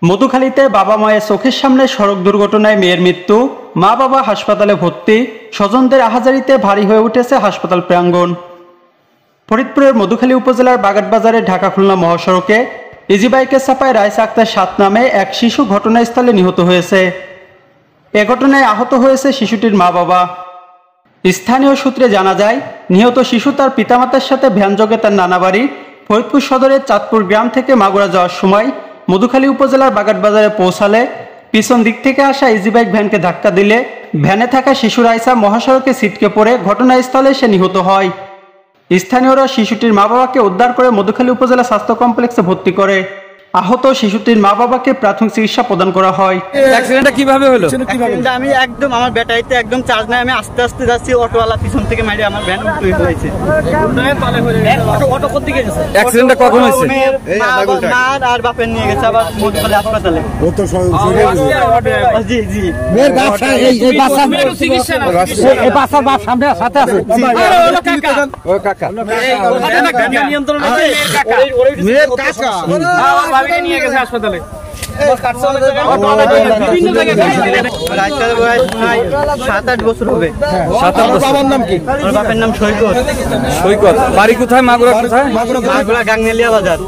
মধুখালীতে বাবা মায়ের চোখের সামনে সড়ক দুর্ঘটনায় মেয়ের মৃত্যু, মা বাবা হাসপাতালে ভর্তি, স্বজনদের আহাজারিতে ভারী হয়ে উঠেছে হাসপাতাল প্রাঙ্গণ। ফরিদপুরের মধুখালী উপজেলার বাগাটবাজারে ঢাকা খুলনা মহাসড়কে ইজি বাইকের চাপায় রাইসা আক্তার ৭ নামে এক শিশু ঘটনাস্থলে নিহত হয়েছে। এ ঘটনায় আহত হয়েছে শিশুটির মা বাবা। স্থানীয় সূত্রে জানা যায়, নিহত শিশু তার পিতামাতার সাথে ভ্যানযোগে তার নানা বাড়ি ফরিদপুর সদরের চাঁদপুর গ্রাম থেকে মাগুরা যাওয়ার সময় মধুখালী উপজেলার বাগাটবাজারে পৌঁছালে পিছন দিক থেকে আসা ইজি বাইক ভ্যানকে ধাক্কা দিলে ভ্যানে থাকা শিশু রাইসা মহাসড়কে ছিটকে পড়ে ঘটনাস্থলে সে নিহত হয়। স্থানীয়রা শিশুটির মা বাবাকে উদ্ধার করে মধুখালী উপজেলা স্বাস্থ্য কমপ্লেক্সে ভর্তি করে। আহত শিশুটির মা বাবাকে প্রাথমিক চিকিৎসা প্রদান করা হয়। অ্যাক্সিডেন্টটা কিভাবে হলো? আমি একদম আমার ব্যাটারিতে একদম চার্জ নাই, আমি আস্তে আস্তে যাচ্ছি, অটোওয়ালা পিছন থেকে মাইরে আমার ভ্যান উল্টো হয়েছে। অ্যাক্সিডেন্টটা কখন হয়েছে? মা আর বাপের নিয়ে গেছে আবার মধুখালী হাসপাতালে। জি জি নিয়ে গেছে হাসপাতালে। 7-8 বছর হবে। বাবার নাম কি? বাপের নাম সৈকত। সৈকত। বাড়ি কোথায়? মাগুরা কোথায়? মাগুরা গাংনেলিয়া বাজার।